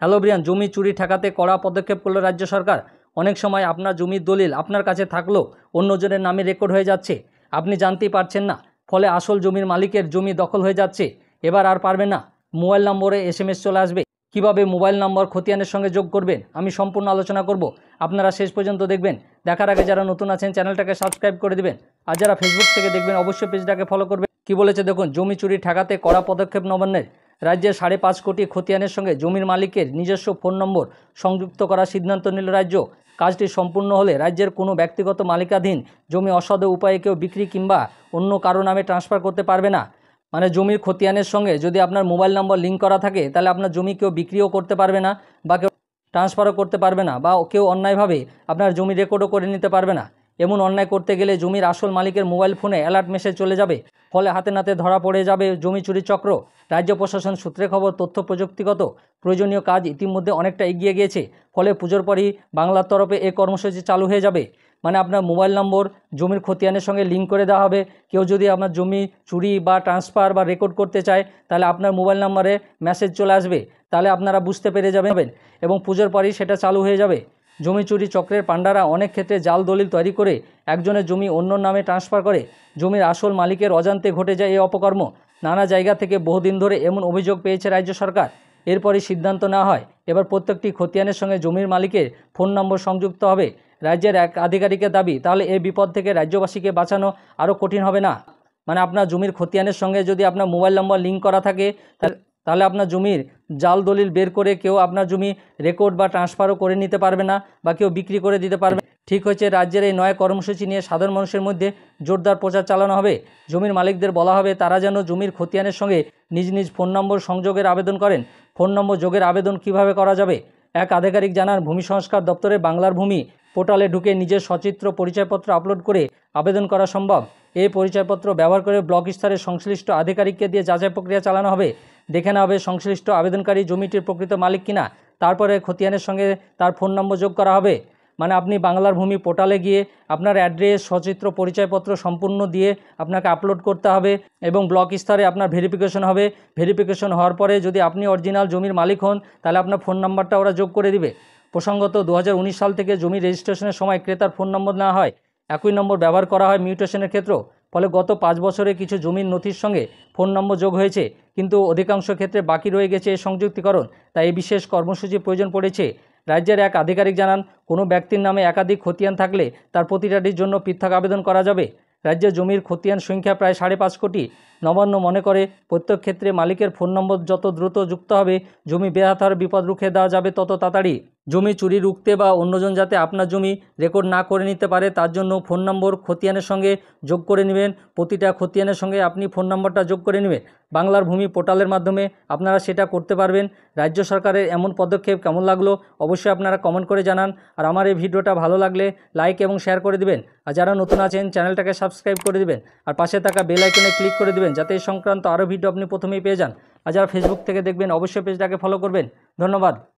Hello Brian, জমি চুরি ঠেকাতে কড়া পদক্ষেপ করল রাজ্য সরকার। অনেক সময় আপনার জমির দলিল আপনার কাছে থাকলেও অন্যজনের নামে রেকর্ড হয়ে যাচ্ছে, আপনি জানতেই পারছেন না। ফলে আসল জমির মালিকের জমি দখল হয়ে যাচ্ছে। এবার আর পারবেন না। মোবাইল নম্বরে এসএমএস চলে আসবে। কিভাবে মোবাইল নম্বর খতিয়ানের সঙ্গে যোগ করবেন আমি সম্পূর্ণ আলোচনা করব। আপনারা শেষ পর্যন্ত দেখবেন। দেখার আগে যারা নতুন আছেন চ্যানেলটাকে সাবস্ক্রাইব করে দিবেন, আর যারা ফেসবুক থেকে দেখবেন অবশ্যই পেজটাকে ফলো করবেন। কি বলেছে দেখুন, জমি চুরি ঠেকাতে কড়া পদক্ষেপ নবান্নের। রাজ্যের 5.5 কোটি খতিয়ানের সঙ্গে জমির মালিকের নিজস্ব ফোন নম্বর সংযুক্ত করার সিদ্ধান্ত নিল রাজ্য। কাজটি সম্পূর্ণ হলে রাজ্যের কোনো ব্যক্তিগত মালিকাধীন জমি অসাধু উপায়ে কেউ বিক্রি কিংবা অন্য কারো নামে ট্রান্সফার করতে পারবে না। মানে জমির খতিয়ানের সঙ্গে যদি আপনার মোবাইল নম্বর লিঙ্ক করা থাকে, তাহলে আপনার জমি কেউ বিক্রিও করতে পারবে না, বা কেউ ট্রান্সফারও করতে পারবে না, বা কেউ অন্যায়ভাবে আপনার জমি রেকর্ডও করে নিতে পারবে না। এমন অন্যায় করতে গেলে জমির আসল মালিকের মোবাইল ফোনে অ্যালার্ট মেসেজ চলে যাবে। ফলে হাতে নাতে ধরা পড়ে যাবে জমি চুরি চক্র। রাজ্য প্রশাসন সূত্রে খবর, তথ্য প্রযুক্তিগত প্রয়োজনীয় কাজ ইতিমধ্যে অনেকটা এগিয়ে গিয়েছে। ফলে পুজোর পরই বাংলার তরফে এই কর্মসূচি চালু হয়ে যাবে। মানে আপনার মোবাইল নম্বর জমির খতিয়ানের সঙ্গে লিঙ্ক করে দেওয়া হবে। কেউ যদি আপনার জমি চুরি বা ট্রান্সফার বা রেকর্ড করতে চায়, তাহলে আপনার মোবাইল নম্বরে মেসেজ চলে আসবে। তাহলে আপনারা বুঝতে পেরে যাবেন এবং পুজোর পরই সেটা চালু হয়ে যাবে। জমি চুরি চক্রের পাণ্ডারা অনেক ক্ষেত্রে জাল দলিল তৈরি করে একজনের জমি অন্য নামে ট্রান্সফার করে। জমির আসল মালিকের অজান্তে ঘটে যায় এই অপকর্ম। নানা জায়গা থেকে বহুদিন ধরে এমন অভিযোগ পেয়েছে রাজ্য সরকার। এরপরই সিদ্ধান্ত নেওয়া হয়, এবার প্রত্যেকটি খতিয়ানের সঙ্গে জমির মালিকের ফোন নম্বর সংযুক্ত হবে। রাজ্যের এক আধিকারিকের দাবি, তাহলে এই বিপদ থেকে রাজ্যবাসীকে বাঁচানো আরও কঠিন হবে না। মানে আপনার জমির খতিয়ানের সঙ্গে যদি আপনার মোবাইল নম্বর লিঙ্ক করা থাকে, তাহলে আপনার জমির জাল দলিল বের করে কেউ আপনার জমি রেকর্ড বা ট্রান্সফারও করে নিতে পারবে না, বা কেউ বিক্রি করে দিতে পারবে। ঠিক হয়েছে, রাজ্যের এই নয়া কর্মসূচি নিয়ে সাধারণ মানুষের মধ্যে জোরদার প্রচার চালানো হবে। জমির মালিকদের বলা হবে তারা যেন জমির খতিয়ানের সঙ্গে নিজ নিজ ফোন নম্বর সংযোগের আবেদন করেন। ফোন নম্বর যোগের আবেদন কিভাবে করা যাবে? এক আধিকারিক জানান, ভূমি সংস্কার দপ্তরে বাংলার ভূমি পোর্টালে ঢুকে নিজের সচিত্র পরিচয়পত্র আপলোড করে আবেদন করা সম্ভব। এই পরিচয়পত্র ব্যবহার করে ব্লক স্তরের সংশ্লিষ্ট আধিকারিককে দিয়ে যাচাই প্রক্রিয়া চালানো হবে। দেখে নেওয়া হবে সংশ্লিষ্ট আবেদনকারী জমিটির প্রকৃত মালিক কিনা। তারপরে খতিয়ানের সঙ্গে তার ফোন নম্বর যোগ করা হবে। মানে আপনি বাংলার ভূমি পোর্টালে গিয়ে আপনার অ্যাড্রেস, সচিত্র পরিচয়পত্র সম্পূর্ণ দিয়ে আপনাকে আপলোড করতে হবে এবং ব্লক স্তরে আপনার ভেরিফিকেশন হবে। ভেরিফিকেশন হওয়ার পরে যদি আপনি অরিজিনাল জমির মালিক হন, তাহলে আপনার ফোন নাম্বারটা ওরা যোগ করে দিবে। প্রসঙ্গত 2019 সাল থেকে জমি রেজিস্ট্রেশনের সময় ক্রেতার ফোন নম্বর নেওয়া হয়, একই নম্বর ব্যবহার করা হয় মিউটেশনের ক্ষেত্রেও। ফলে গত 5 বছরে কিছু জমির নথির সঙ্গে ফোন নম্বর যোগ হয়েছে, কিন্তু অধিকাংশ ক্ষেত্রে বাকি রয়ে গেছে এই সংযুক্তিকরণ। তাই এই বিশেষ কর্মসূচির প্রয়োজন পড়েছে। রাজ্যের এক আধিকারিক জানান, কোনো ব্যক্তির নামে একাধিক খতিয়ান থাকলে তার প্রতিটাটির জন্য পৃথক আবেদন করা যাবে। রাজ্যে জমির খতিয়ান সংখ্যা প্রায় 5.5 কোটি। নবান্ন মনে করে প্রত্যেক ক্ষেত্রে মালিকের ফোন নম্বর যত দ্রুত যুক্ত হবে, জমি বেহাত হওয়ার বিপদ রুখে দেওয়া যাবে তত তাড়াতাড়ি। জমি চুরি রুখতে বা অন্যজন যাতে আপনার জমি রেকর্ড না করে নিতে পারে, তার জন্য ফোন নম্বর খতিয়ানের সঙ্গে যোগ করে নেবেন। প্রতিটা খতিয়ানের সঙ্গে আপনি ফোন নম্বরটা যোগ করে নেবেন। বাংলার ভূমি পোর্টালের মাধ্যমে আপনারা সেটা করতে পারবেন। রাজ্য সরকারের এমন পদক্ষেপ কেমন লাগলো অবশ্যই আপনারা কমেন্ট করে জানান। আর আমার এই ভিডিওটা ভালো লাগলে লাইক এবং শেয়ার করে দিবেন। আর যারা নতুন আছেন চ্যানেলটাকে সাবস্ক্রাইব করে দিবেন, আর পাশে থাকা বেল আইকনে ক্লিক করে দিবেন, যাতে এই সংক্রান্ত আরও ভিডিও আপনি প্রথমেই পেয়ে যান। আর যারা ফেসবুক থেকে দেখবেন অবশ্যই পেজটাকে ফলো করবেন। ধন্যবাদ।